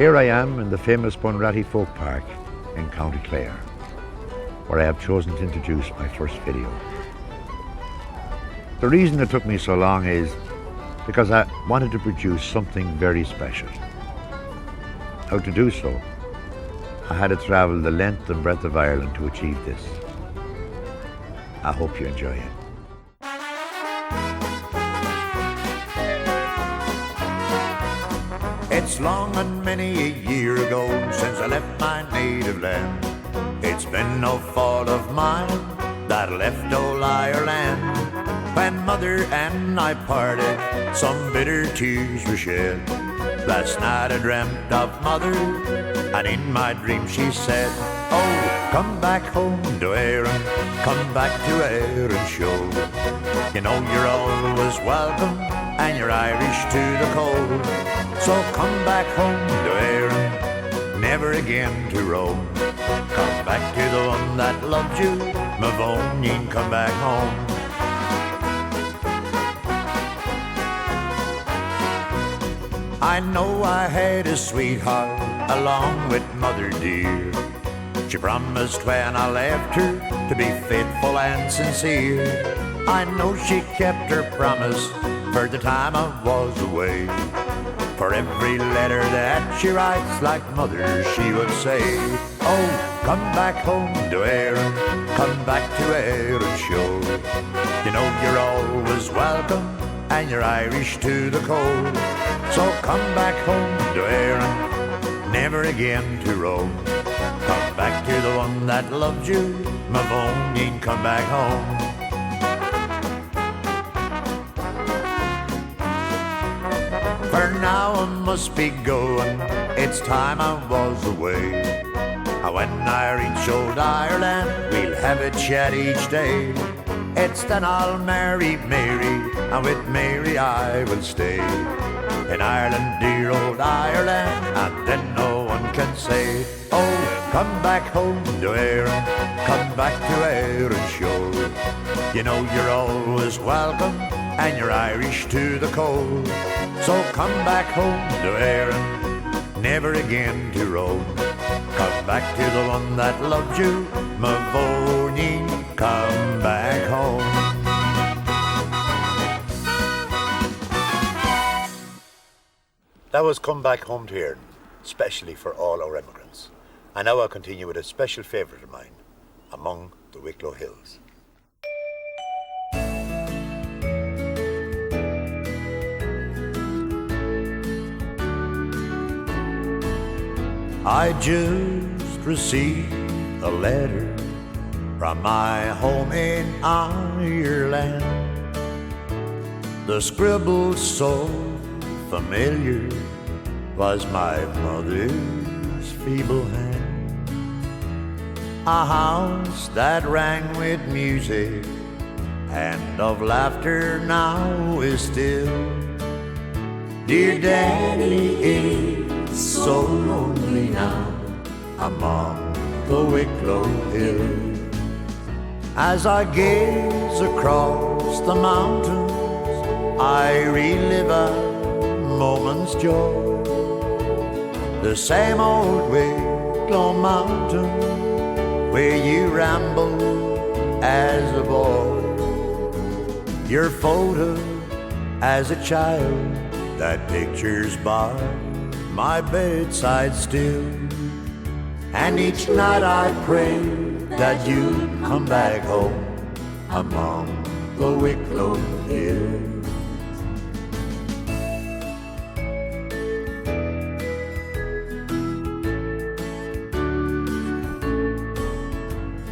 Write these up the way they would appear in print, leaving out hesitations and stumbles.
Here I am in the famous Bunratty Folk Park in County Clare, where I have chosen to introduce my first video. The reason it took me so long is because I wanted to produce something very special. How to do so? I had to travel the length and breadth of Ireland to achieve this. I hope you enjoy it. It's long and many a year ago since I left my native land. It's been no fault of mine that I left old Ireland. When mother and I parted, some bitter tears were shed. Last night I dreamt of mother, and in my dream she said, "Oh, come back home to Erin, come back to Erin show. You know you're always welcome, and you're Irish to the core. So come back home to Erin, never again to roam. Come back to the one that loved you, Mavonin, come back home." I know I had a sweetheart along with mother dear. She promised when I left her to be faithful and sincere. I know she kept her promise for the time I was away. For every letter that she writes, like mother, she would say, "Oh, come back home to Erin, come back to Erin show. You know you're always welcome, and you're Irish to the core. So come back home to Erin, never again to roam. Come back to the one that loved you, Mavonin, come back home." For now I must be going, it's time I was away. When I reach old Ireland, we'll have a chat each day. It's then I'll marry Mary, and with Mary I will stay. In Ireland, dear old Ireland, and then no one can say, "Oh, come back home to Erin, come back to Erin show. You know you're always welcome, and you're Irish to the core. So come back home to Erin, never again to roam. Come back to the one that loved you, Mavonin, come back home." That was Come Back Home to Erin, specially for all our immigrants. And now I'll continue with a special favourite of mine, Among the Wicklow Hills. I just received a letter from my home in Ireland. The scribble so familiar was my mother's feeble hand. A house that rang with music and of laughter now is still. Dear Daddy is so lonely now among the Wicklow hills. As I gaze across the mountains, I relive a moment's joy. The same old Wicklow mountain where you rambled as a boy. Your photo as a child that pictures by my bedside still. And each night I pray that you'd come back home among the Wicklow hills.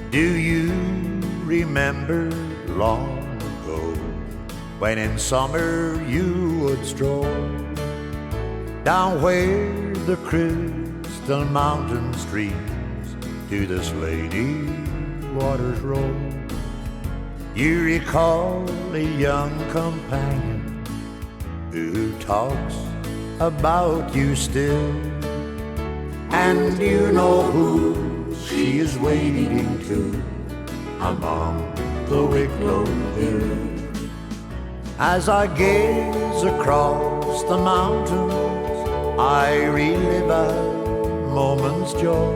Do you remember long ago when in summer you would stroll down where the crystal mountain streams to the Slaney waters roll? You recall a young companion who talks about you still, and you know who she is waiting to among the Wicklow hills. As I gaze across the mountains, I relive a moment's joy.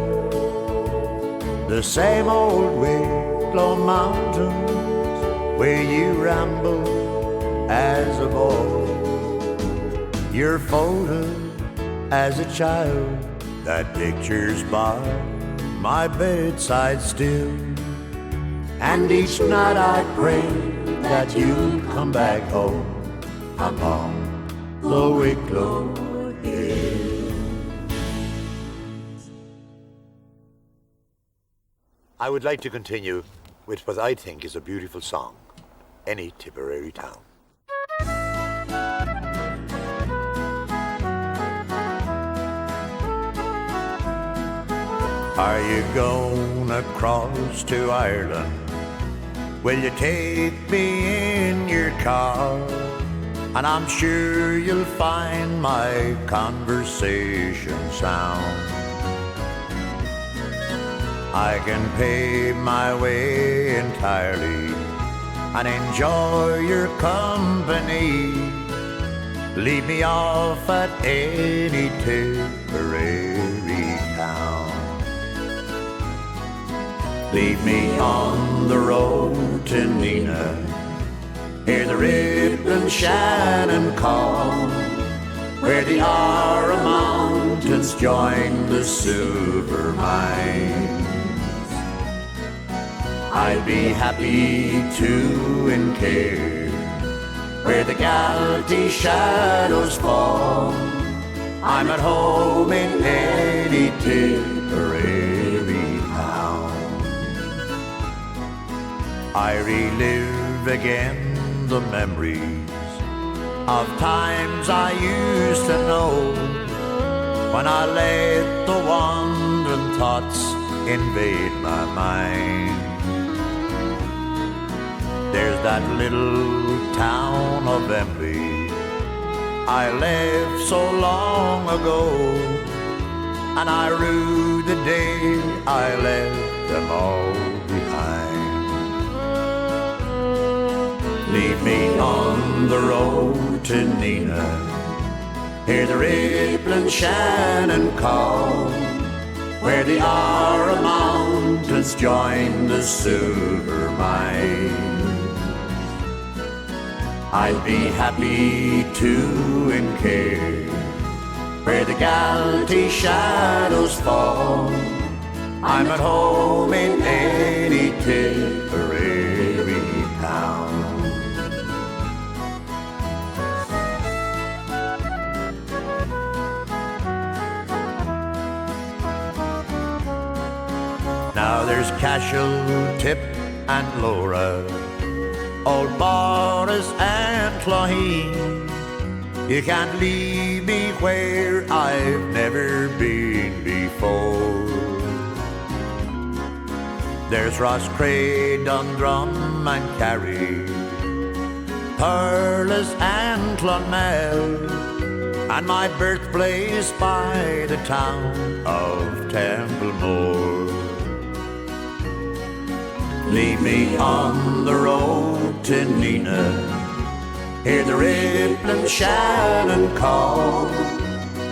The same old Wicklow mountains where you rambled as a boy. Your photo as a child, that picture's by my bedside still. And each night I pray that you'll come back home upon the Wicklow hill. I would like to continue with what I think is a beautiful song, Any Tipperary Town. Are you going across to Ireland? Will you take me in your car? And I'm sure you'll find my conversation sound. I can pay my way entirely and enjoy your company. Leave me off at any Tipperary town. Leave me on the road to Nina, hear the Ribblin Shannon call, where the Ara Mountains join the silver mines. I'd be happy to in care, where the Galtee shadows fall. I'm at home in any Tipperary town. I relive again the memories of times I used to know, when I let the wandering thoughts invade my mind. There's that little town of Emly I left so long ago, and I rue the day I left them all behind. Leave me on the road to Nina, hear the Ribblin Shannon call, where the Ara Mountains join the silver mine. I'd be happy to in care, where the Galtee shadows fall. I'm at home in any Tipperary town. Now there's Cashel, Tip and Laura, Old Boris and Clogheen. You can't leave me where I've never been before. There's Roscrea, Dundrum and Carrie, Thurles and Clonmel, and my birthplace by the town of Templemore. Leave me on the road to Nina, hear the Ribblin Shannon call,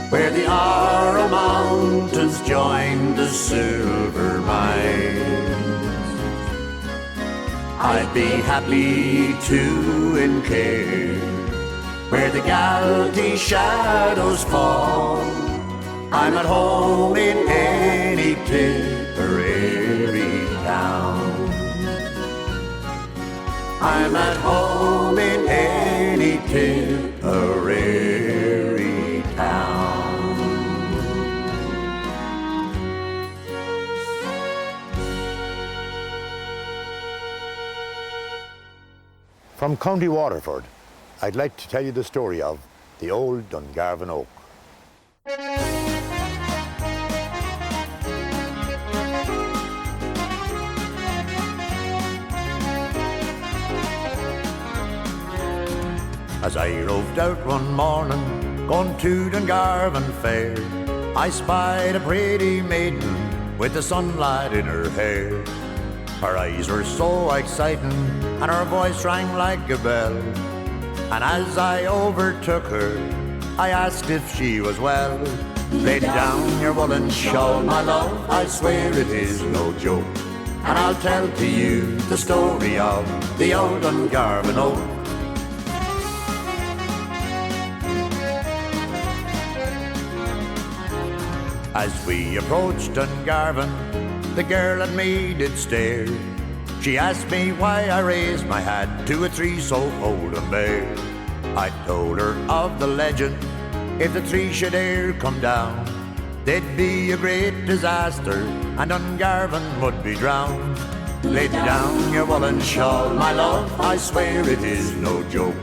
where the Ara Mountains join the silver mines. I'd be happy to in care, where the Galtee shadows fall. I'm at home in any Tipperary town. I'm at home in any Tipperary town. From County Waterford, I'd like to tell you the story of the old Dungarvan Oak. As I roved out one morning, gone to Dungarvan Fair, I spied a pretty maiden with the sunlight in her hair. Her eyes were so exciting, and her voice rang like a bell. And as I overtook her, I asked if she was well. Lay down your woolen shawl, my love, I swear it is no joke. And I'll tell to you the story of the old Dungarvan Oak. As we approached Dungarvan, the girl and me did stare. She asked me why I raised my hat to a tree so old and bare. I told her of the legend, if the tree should e'er come down, there'd be a great disaster and Dungarvan would be drowned. Lay down your woolen shawl, my love, I swear it is no joke.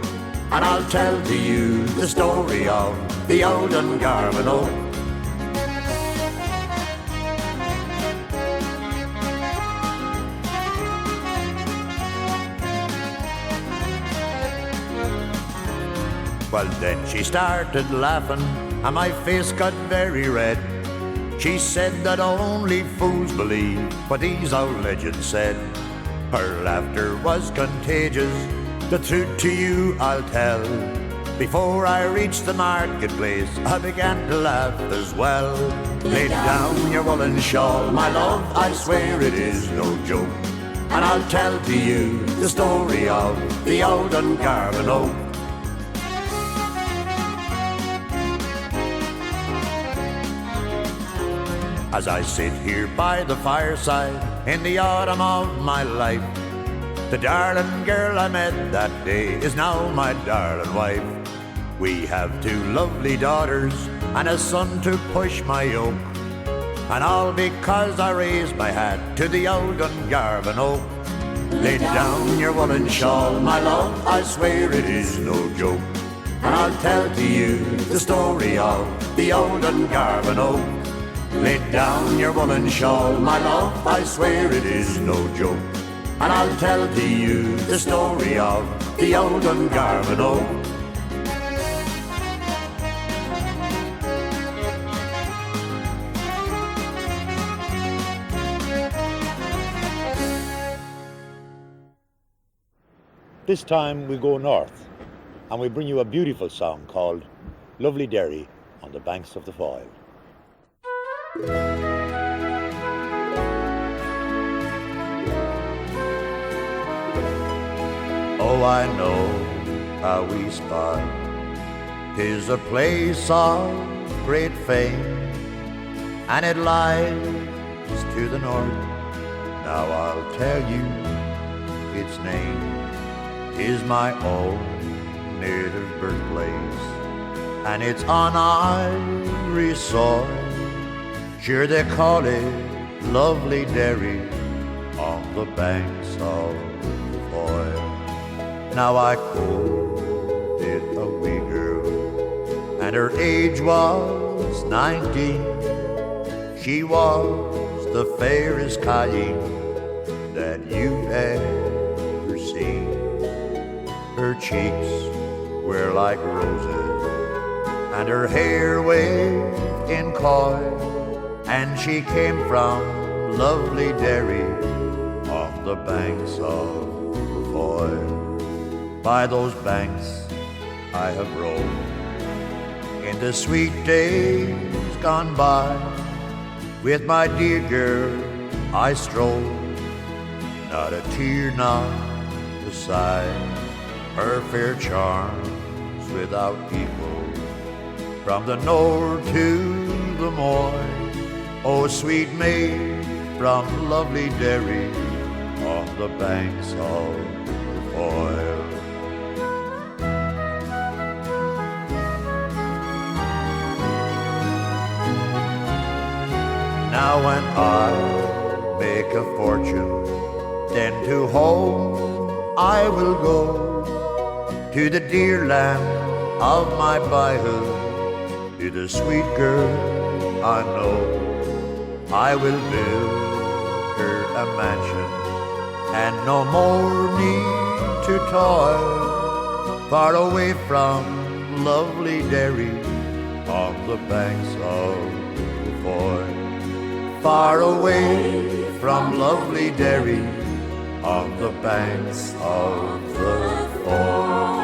And I'll tell to you the story of the old Dungarvan Oak. Well, then she started laughing, and my face got very red. She said that only fools believe what these old legends said. Her laughter was contagious, the truth to you I'll tell. Before I reached the marketplace, I began to laugh as well. Lay down your woolen shawl, my love, I swear it is no joke. And I'll tell to you the story of the old Dungarvan Oak. As I sit here by the fireside in the autumn of my life, the darling girl I met that day is now my darling wife. We have 2 lovely daughters and a son to push my yoke, and all because I raised my hat to the old Dungarvan Oak. Lay down your woolen shawl, my love, I swear it is no joke. And I'll tell to you the story of the old Dungarvan Oak. Lay down your woolen shawl, my love, I swear it is no joke. And I'll tell to you the story of the old Dungarvan Oak. This time we go north, and we bring you a beautiful song called Lovely Derry on the banks of the Theill. Oh, I know how we spot. 'Tis a place of great fame, and it lies to the north. Now I'll tell you its name. 'Tis my own native birthplace, and it's on Irish soil. Sure they call it lovely Derry on the banks of the Theill. Now I quoted a wee girl, and her age was 19. She was the fairest colleen that you've ever seen. Her cheeks were like roses, and her hair waved in coil. And she came from lovely Derry on the banks of the Theill. By those banks I have roamed in the sweet days gone by. With my dear girl I strolled, not a tear, not a sigh. Her fair charms without equal, from the north to the moor. Oh, sweet maid from lovely Derry on the banks of the Theill. Now when I make a fortune, then to home I will go, to the dear land of my boyhood, to the sweet girl I know. I will build her a mansion, and no more need to toil, far away from lovely Derry on the banks of the Theill. Far away from lovely Derry on the banks of the Theill.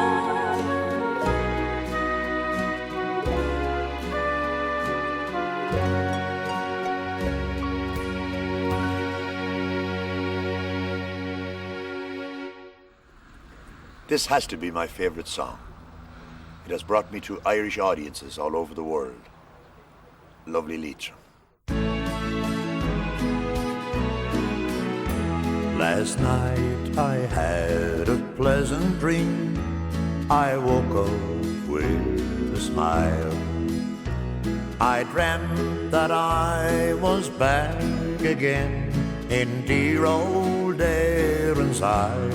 This has to be my favourite song. It has brought me to Irish audiences all over the world. Lovely Leitrim. Last night I had a pleasant dream. I woke up with a smile. I dreamt that I was back again in dear old Erin's Isle.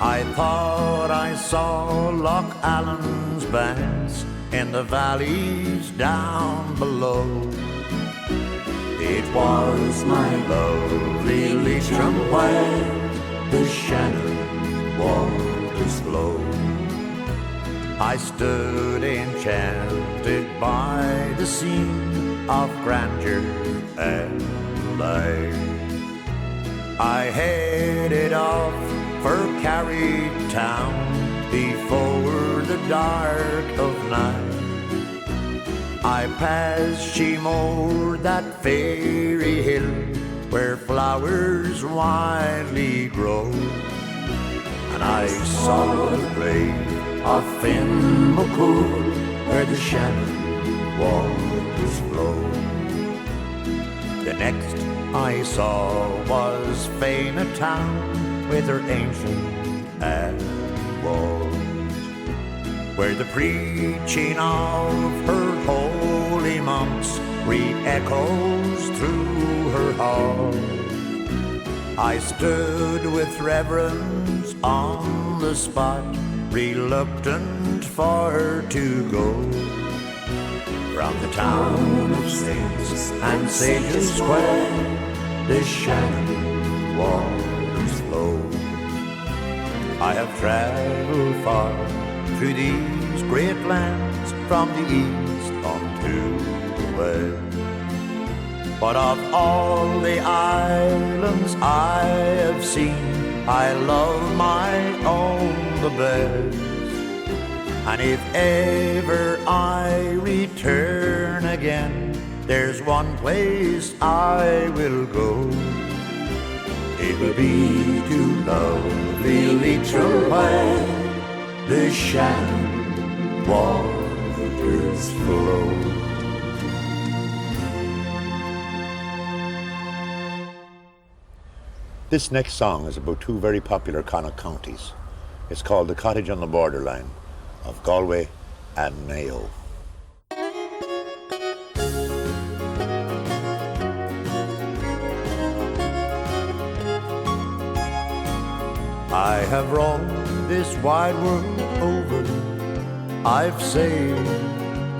I thought I saw Loch Allen's banks in the valleys down below. It was my lovely Leitrim where the Shannon waters flow. I stood enchanted by the scene of grandeur and light. I headed off for Tipperary Town before the dark of night. I passed Sheemore, that fairy hill where flowers widely grow, and I saw the grave of Finn McCool where the Shannon waters flow. The next I saw was Fena Town with her ancient abbey walls, where the preaching of her holy monks re-echoes through her hall. I stood with reverence on the spot, reluctant for her to go. From the town of saints and sages square, the Shannon waters flow. I have travelled far through these great lands, from the east unto the west. But of all the islands I have seen, I love my own the best. And if ever I return again, there's one place I will go. It will be to lovely Leitrim where the Shannon waters flow. This next song is about two very popular Connacht counties. It's called The Cottage on the Borderline of Galway and Mayo. I have roamed this wide world over, I've sailed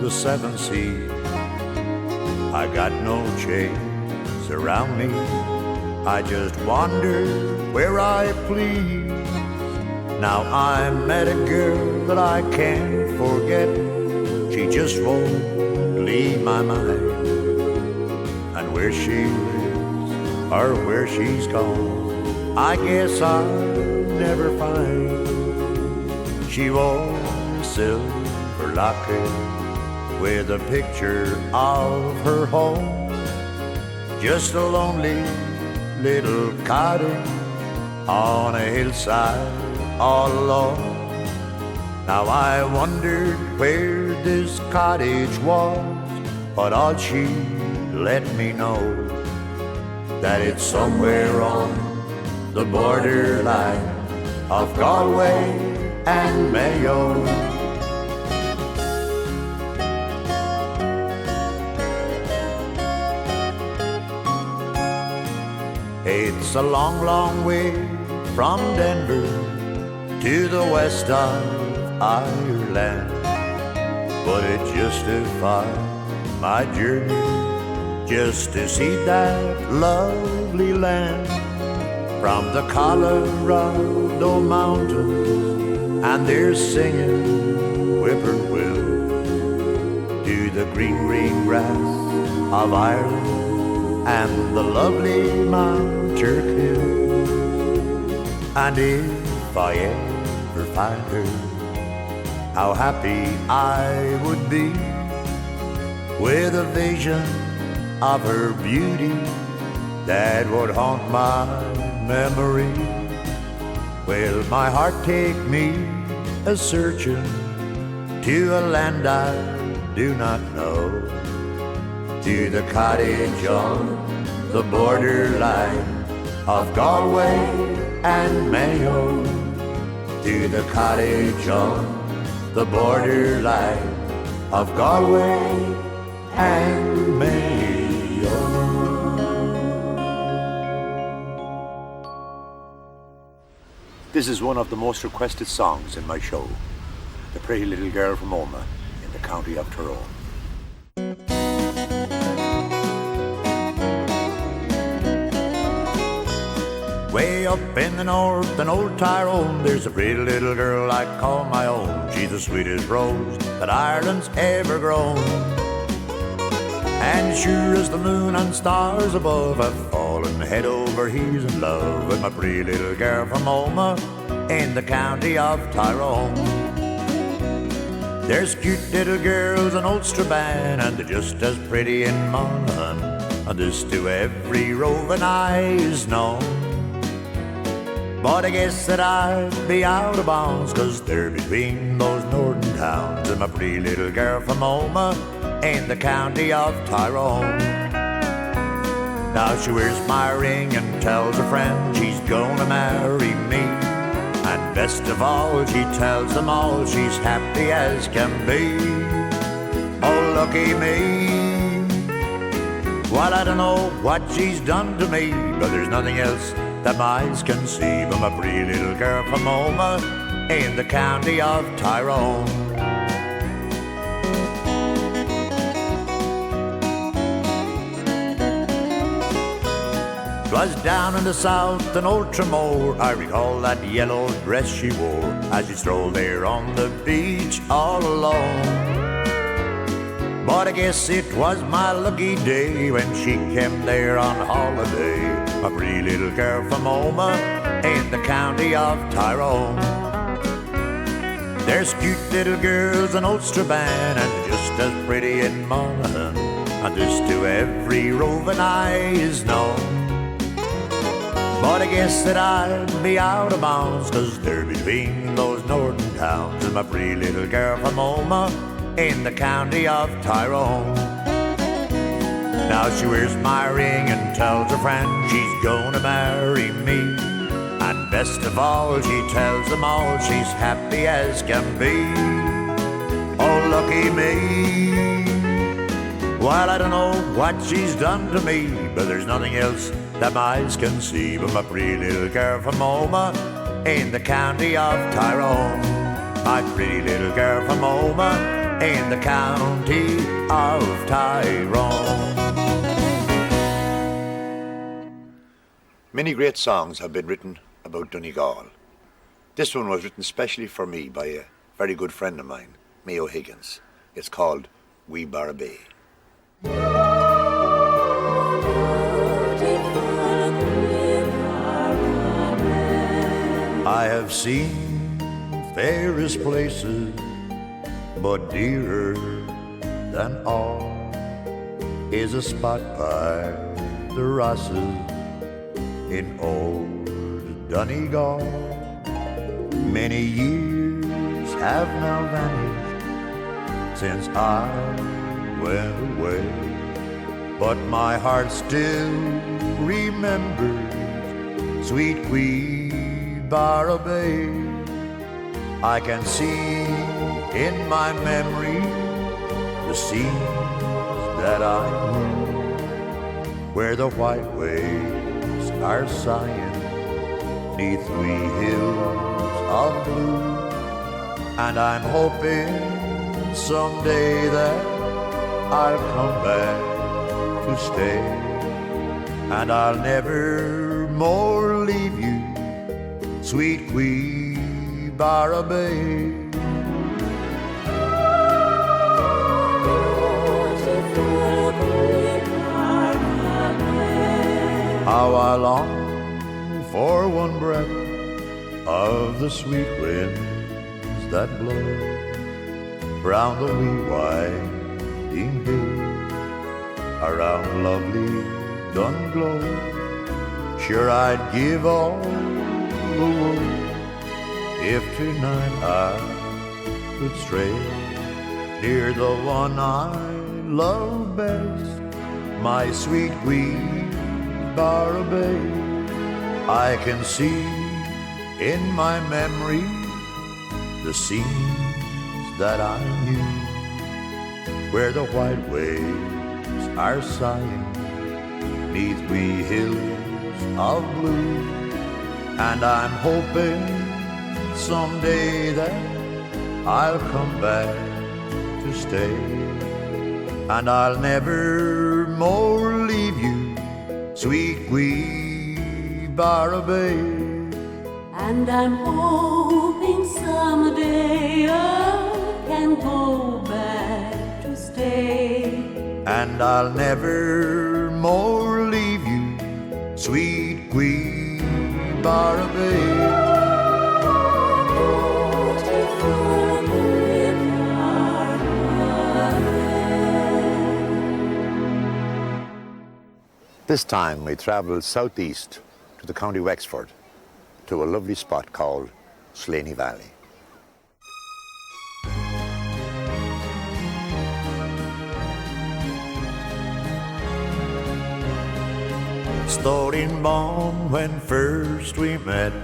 the seven seas. I got no chains around me, I just wander where I please. Now I met a girl that I can't forget, she just won't leave my mind. And where she lives, or where she's gone, I guess I'll never find. She wore a silver locket with a picture of her home, just a lonely little cottage on a hillside all alone. Now I wondered where this cottage was, but all she let me know that it's somewhere on the borderline of Galway and Mayo. It's a long, long way from Denver to the west of Ireland, but it justified my journey just to see that lovely land. From the Colorado mountains and their singing whippoorwill to the green, green grass of Ireland and the lovely Mount Turkill. And if I ever find her, how happy I would be with a vision of her beauty that would haunt my memory. Will my heart take me a-searching to a land I do not know, to the cottage on the borderline of Galway and Mayo, to the cottage on the borderline of Galway and Mayo. This is one of the most requested songs in my show, The Pretty Little Girl from Omagh in the county of Tyrone. Way up in the north in old Tyrone, there's a pretty little girl I call my own. She's the sweetest rose that Ireland's ever grown. And sure as the moon and stars above, I've fallen head over heels in love with my pretty little girl from Omagh in the county of Tyrone. There's cute little girls in Old Strabane, and they're just as pretty in Monaghan, and this to every roving eye is known. But I guess that I'd be out of bounds, 'cause they're between those northern towns, and my pretty little girl from Omagh in the county of Tyrone. Now she wears my ring and tells her friend she's gonna marry me, and best of all she tells them all she's happy as can be. Oh, lucky me. Well, I don't know what she's done to me, but there's nothing else that my eyes can see but my pretty little girl from Omagh in the county of Tyrone. 'Twas down in the south in Old Tramore, I recall that yellow dress she wore as she strolled there on the beach all alone. But I guess it was my lucky day when she came there on holiday, a pretty little girl from Omagh in the county of Tyrone. There's cute little girls in Old Strabane, and just as pretty in Monaghan, and this to every roving eye is known. But I guess that I'd be out of bounds, 'cause they're between those northern towns, and my pretty little girl from Omagh in the county of Tyrone. Now she wears my ring and tells her friend she's gonna marry me, and best of all she tells them all she's happy as can be. Oh, lucky me. Well, I don't know what she's done to me, but there's nothing else that my eyes can see but my pretty little girl from Omagh in the county of Tyrone. My pretty little girl from Omagh in the county of Tyrone. Many great songs have been written about Donegal. This one was written specially for me by a very good friend of mine, Mayo Higgins. It's called Gweebara Bay. I have seen fairest places, but dearer than all is a spot by the Rosses in old Donegal. Many years have now vanished since I went away, but my heart still remembers sweet Gweebara Bay. I can see in my memory the scenes that I knew, where the white waves are sighing neath three hills of blue, and I'm hoping someday that I'll come back to stay, and I'll never more leave you, sweet Gweebara Bay. How I long for one breath of the sweet winds that blow round the wee winding hill, around lovely Dunglow. Sure, I'd give all the world if tonight I could stray near the one I love best, my sweet Gweebara Bay. I can see in my memory the scenes that I knew, where the white waves are sighing neath wee hills of blue. And I'm hoping someday that I'll come back to stay, and I'll never more leave you, sweet Gweebara Bay. And I'm hoping someday I can go back to stay, and I'll never more leave you, sweet Gweebara Bay. This time we travelled southeast to the county Wexford, to a lovely spot called Slaney Valley. Stolen born when first we met,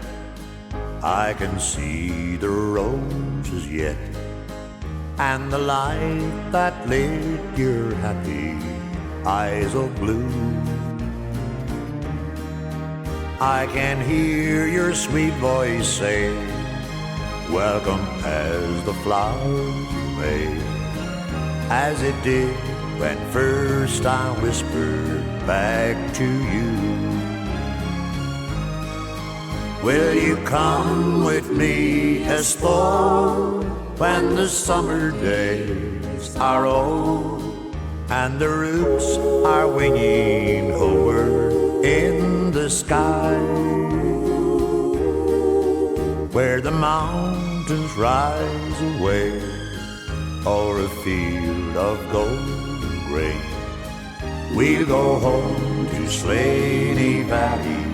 I can see the roses yet, and the light that lit your happy eyes of blue. I can hear your sweet voice say, welcome as the flowers may, as it did when first I whispered back to you. Will you come with me as though when the summer days are old and the roots are winging homeward in the sky, where the mountains rise away o'er a field of golden grain? We'll go home to Slaney Valley,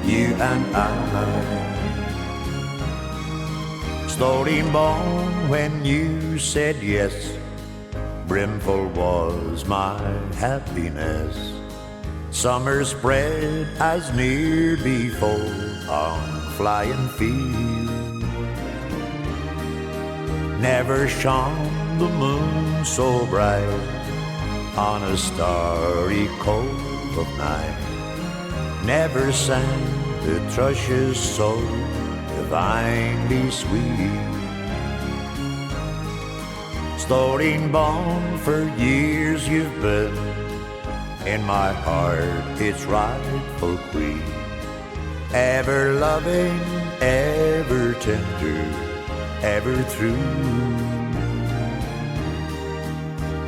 you and I. Stolen born when you said yes, brimful was my happiness. Summer spread as near before on flying field. Never shone the moon so bright on a starry cold of night. Never sang the thrushes so divinely sweet. Stolen born for years you've been in my heart, its rightful queen. Ever loving, ever tender, ever true.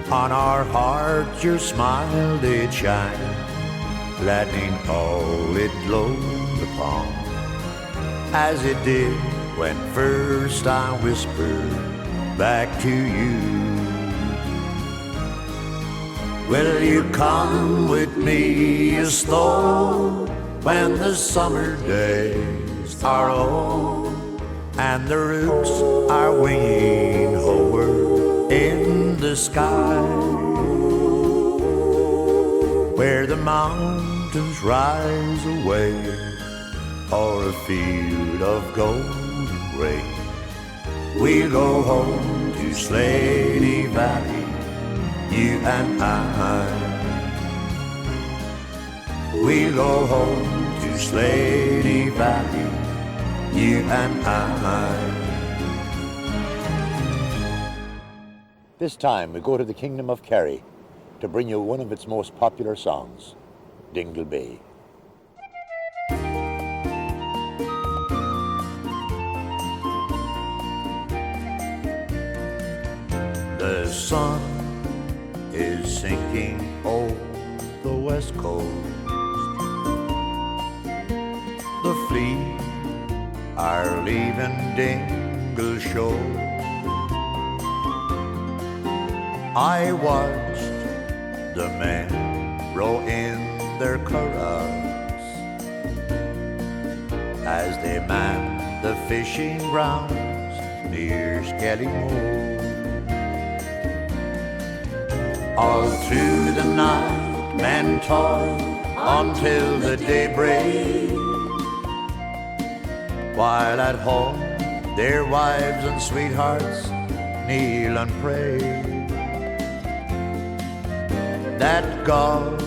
On our hearts your smile did shine, letting all it glowed upon, as it did when first I whispered back to you. Will you come with me as though when the summer days are old and the roots are winging homeward in the sky, where the mountains rise away o'er a field of golden grain? We'll go home to Slaney Valley, you and I. We'll go home to Slaney Valley, you and I. This time we go to the Kingdom of Kerry to bring you one of its most popular songs, Dingle Bay. The sun is sinking over the west coast. The fleet are leaving Dingle Show. I watched the men row in their curraghs as they manned the fishing grounds near Skellymoor. All through the night men toil until the daybreak, while at home their wives and sweethearts kneel and pray that God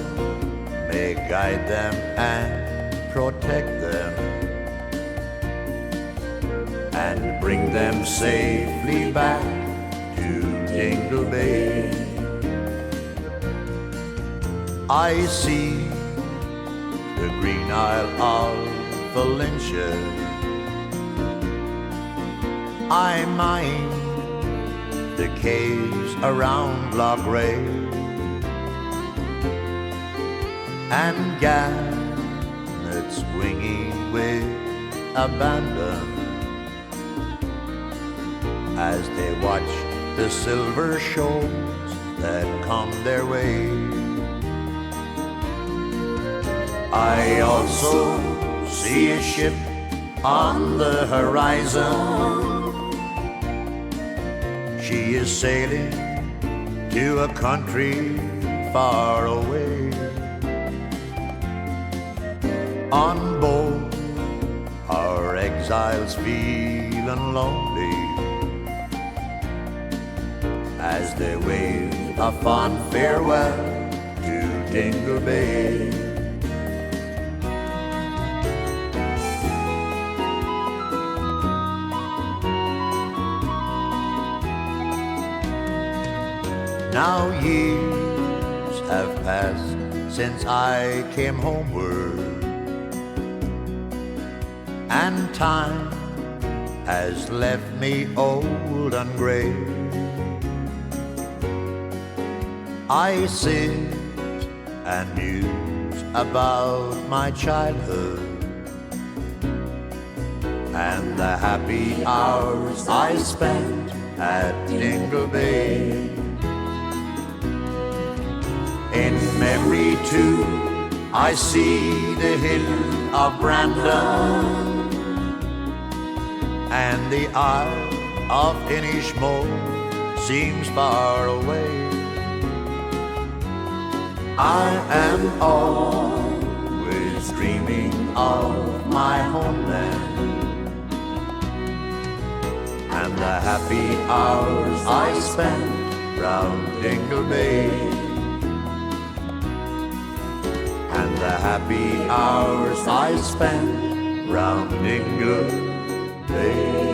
may guide them and protect them and bring them safely back to Dingle Bay. I see the green isle of Valencia, I mind the caves around Laoghaire and gannets swinging with abandon as they watch the silver shoals that come their way. I also see a ship on the horizon. She is sailing to a country far away. On board our exiles feeling lonely as they wave a fond farewell to Dingle Bay. Now years have passed since I came homeward, and time has left me old and grey. I sit and muse about my childhood and the happy hours I spent at Dingle Bay. In memory too, I see the hill of Brandon and the Isle of Innisfree seems far away. I am always dreaming of my homeland and the happy hours I spent round Dingle Bay. And the happy hours I spent round Dingle Bay.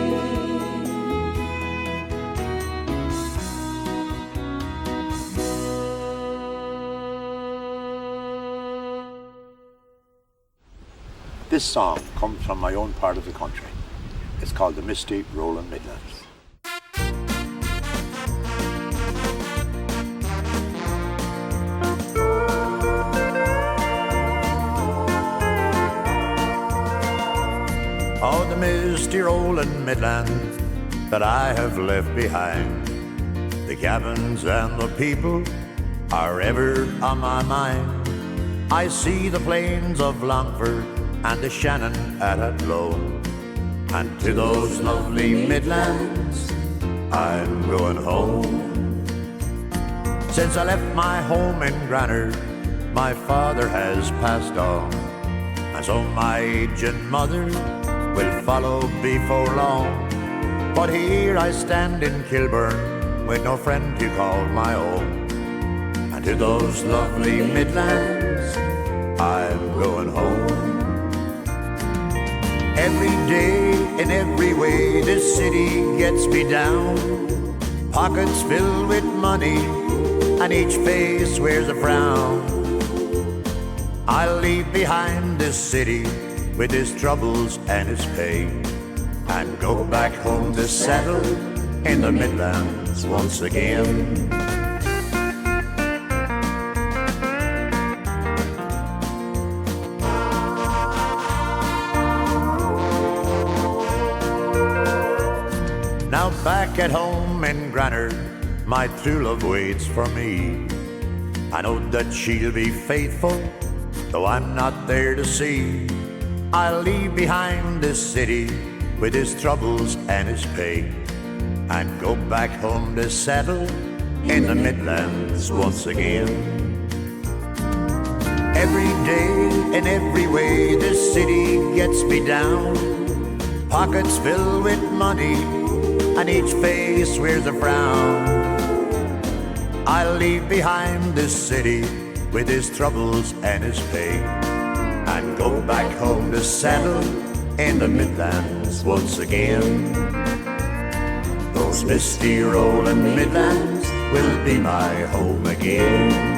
This song comes from my own part of the country. It's called the Misty Rolling Midlands. Oh, the misty rolling Midlands that I have left behind. The cabins and the people are ever on my mind. I see the plains of Longford and the Shannon at Athlone, and to those lovely Midlands I'm going home. Since I left my home in Granard, my father has passed on, and so my aged mother will follow before long. But here I stand in Kilburn with no friend to call my own, and to those lovely Midlands I'm going home. Every day, in every way, this city gets me down. Pockets filled with money, and each face wears a frown. I'll leave behind this city with its troubles and its pain, and go back home to settle in the Midlands once again. Now back at home in Granard, my true love waits for me. I know that she'll be faithful, though I'm not there to see. I'll leave behind this city with his troubles and his pain, and go back home to settle in the Midlands once again. Every day, in every way, the city gets me down. Pockets filled with money, and each face wears a frown. I'll leave behind this city with his troubles and his pain, and go back home to settle in the Midlands once again. Those misty rolling Midlands will be my home again.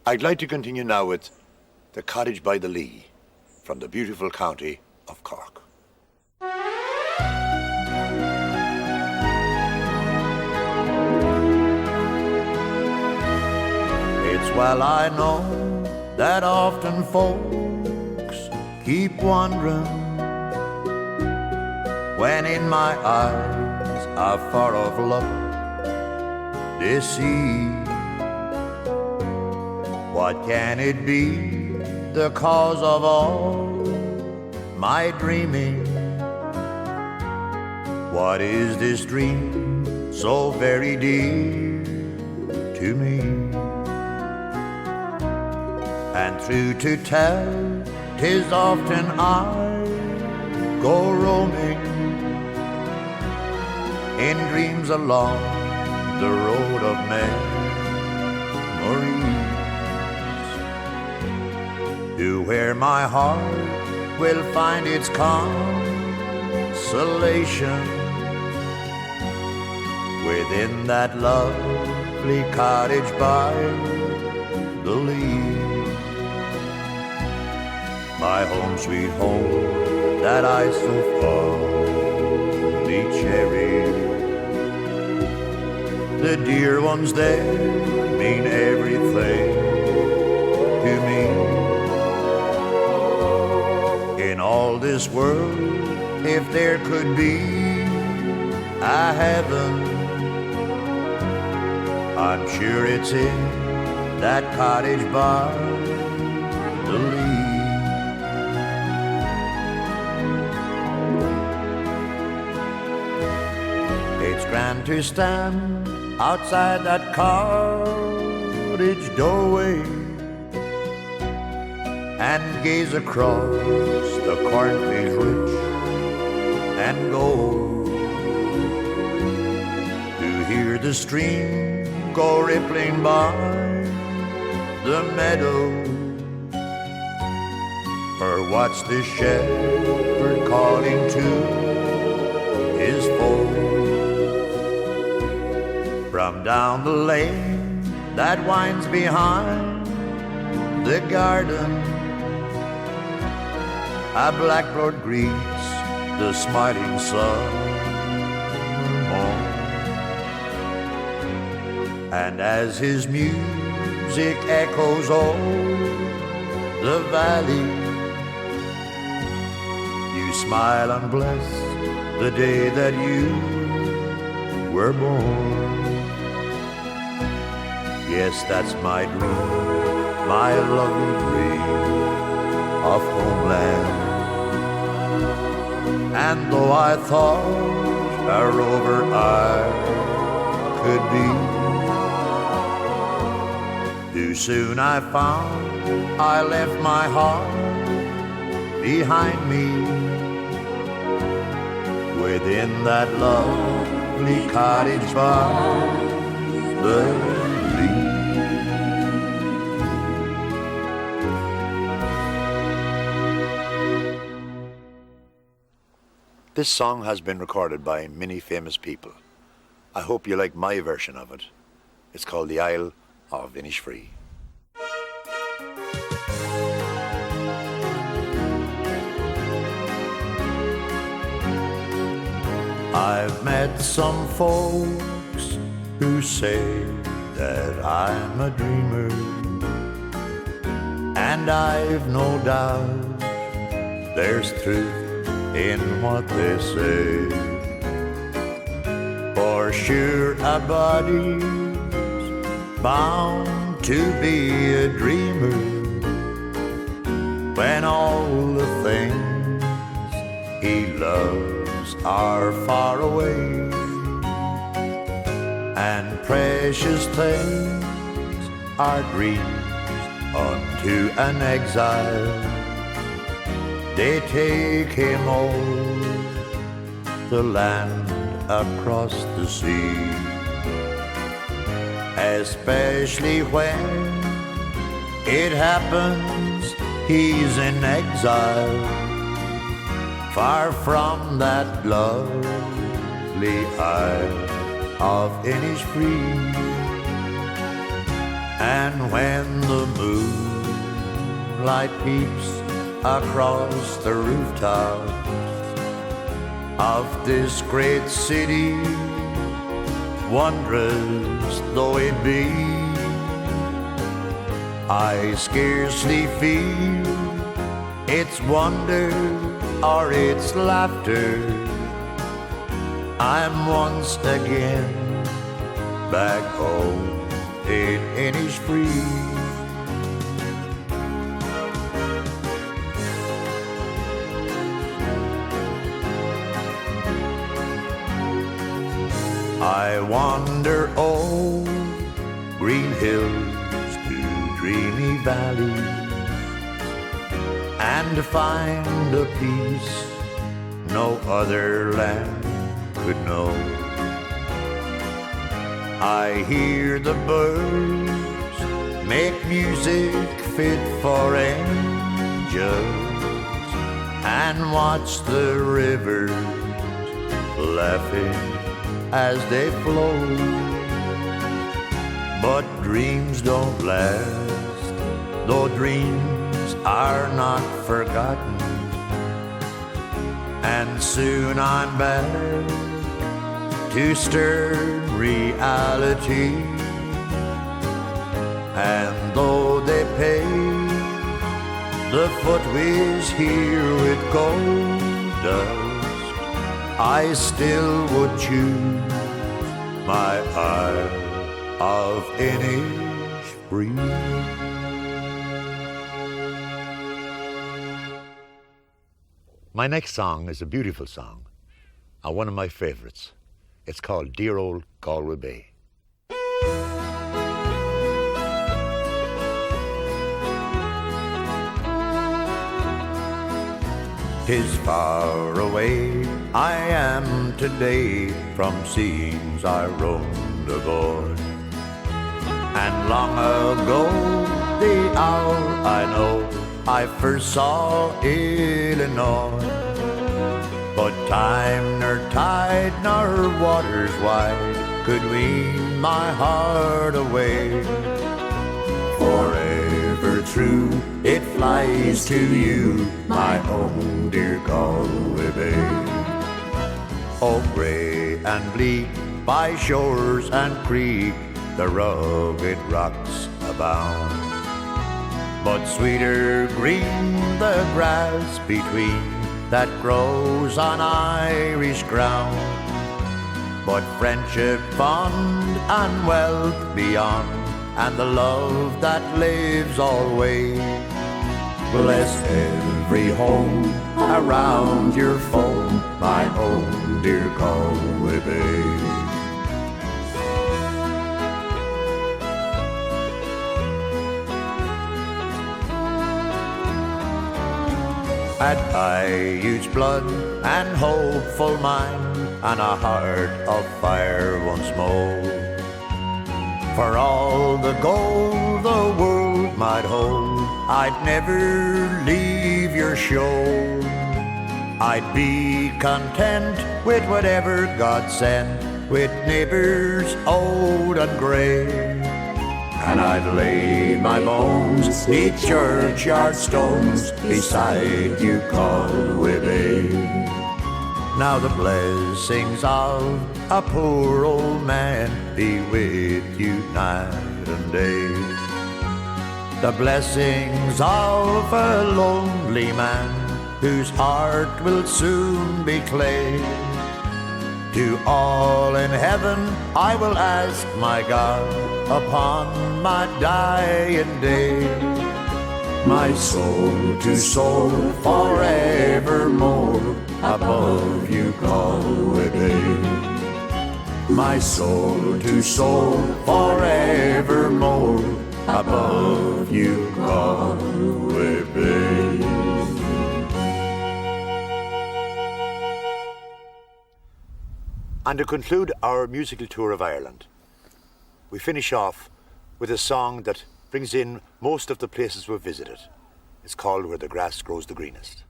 I'd like to continue now with the Cottage by the Lee from the beautiful county of Cork. It's well I know that often folks keep wondering when in my eyes a far-off look they see. What can it be, the cause of all my dreaming? What is this dream so very dear to me? And true to tell, 'tis often I go roaming in dreams along the road of memories, to where my heart will find its consolation within that lovely cottage by the Lee. My home, sweet home, that I so fondly cherish. The dear ones there mean everything to me. In all this world, if there could be a heaven, I'm sure it's in that cottage by the Lee. It's grand to stand outside that cottage doorway and gaze across the cornfields rich and gold, to hear the stream go rippling by the meadow, or watch the shepherd calling to his fold. From down the lane that winds behind the garden, a blackbird greets the smiling sun morn. And as his music echoes o'er the valley, you smile and bless the day that you were born. Yes, that's my dream, my lovely dream of homeland. And though I thought a rover I could be, too soon I found I left my heart behind me within that lovely cottage by the Lee. This song has been recorded by many famous people. I hope you like my version of it. It's called The Isle of Innisfree. I've met some folks who say that I'm a dreamer, and I've no doubt there's truth in what they say. For sure a body's bound to be a dreamer when all the things he loves are far away, and precious things are dreams unto an exile. They take him over the land across the sea, especially when it happens he's in exile, far from that lovely isle of Innisfree. And when the moonlight peeps across the rooftops of this great city, wondrous though it be, I scarcely feel its wonder or its laughter. I'm once again back home in Innisfree. I wander old green hills to dreamy valleys, and find a peace no other land could know. I hear the birds make music fit for angels, and watch the rivers laughing as they flow. But dreams don't last, though dreams are not forgotten, and soon I'm back to stern reality. And though they pay the footways here with gold dust, I still would choose my Isle of Innisfree. My next song is a beautiful song, and one of my favourites. It's called Dear Old Galway Bay. 'Tis far away I am today from scenes I roamed aboard, and long ago, the hour I know I first saw Illinois. But time nor tide nor waters wide could wean my heart away. Forever true it flies to you, my own dear Galway Bay. Oh, grey and bleak by shores and creek, the rugged rocks abound, but sweeter green the grass between that grows on Irish ground. But friendship fond and wealth beyond, and the love that lives always, bless every home around your foam, my own dear Galway Bay. Had I huge blood and hopeful mind, and a heart of fire once more, for all the gold the world might hold, I'd never leave your shore. I'd be content with whatever God sent, with neighbours old and grey, and I'd lay my bones 'neath churchyard stones beside you, Galway Bay. Now the blessings of a poor old man be with you night and day. The blessings of a lonely man whose heart will soon be clay. To all in heaven I will ask my God upon my dying day. My soul to soul forevermore above you, Galway Bay. My soul to soul forevermore above you, Galway Bay. And to conclude our musical tour of Ireland, we finish off with a song that brings in most of the places we've visited. It's called Where the Grass Grows the Greenest.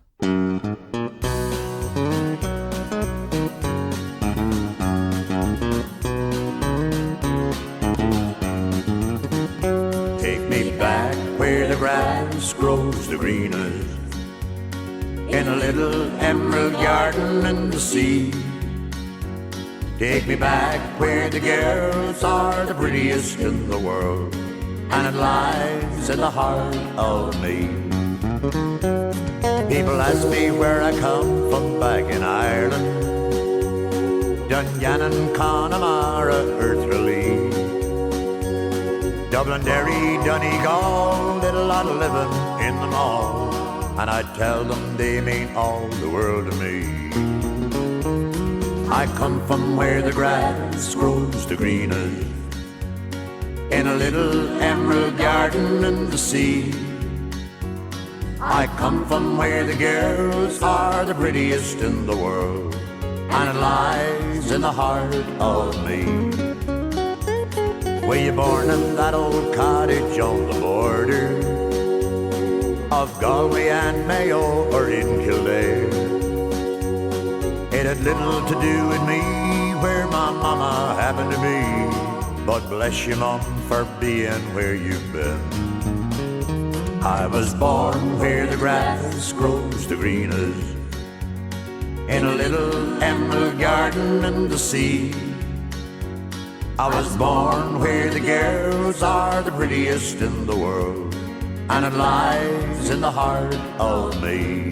Take me back where the grass grows the greenest, in a little emerald garden in the sea. Take me back where the girls are the prettiest in the world, and it lies in the heart of me. People ask me where I come from back in Ireland. Dungannon, Connemara, Earthralee, Dublin, Derry, Donegal, did a lot of living in them all, and I tell them they mean all the world to me. I come from where the grass grows the greenest, in a little emerald garden in the sea. I come from where the girls are the prettiest in the world, and it lies in the heart of me. Were you born in that old cottage on the border of Galway and Mayo, or in Kildare? It had little to do with me where my mama happened to be, but bless you, Mum, for being where you've been. I was born where the grass grows the greenest, in a little emerald garden in the sea. I was born where the girls are the prettiest in the world, and it lies in the heart of me.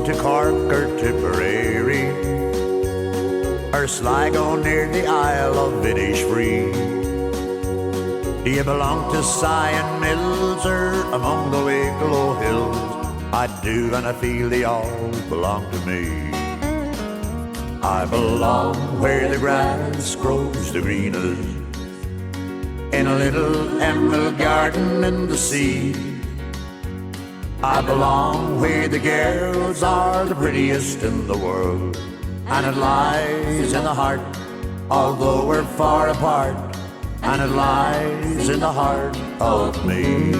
To Cork or Tipperary, or Sligo near the Isle of Innisfree? Do you belong to Sion Mills or among the Wicklow hills? I do, and I feel they all belong to me. I belong where the grass grows the greenest, in a little emerald garden in the sea. I belong where the girls are the prettiest in the world, and it lies in the heart, although we're far apart, and it lies in the heart of me.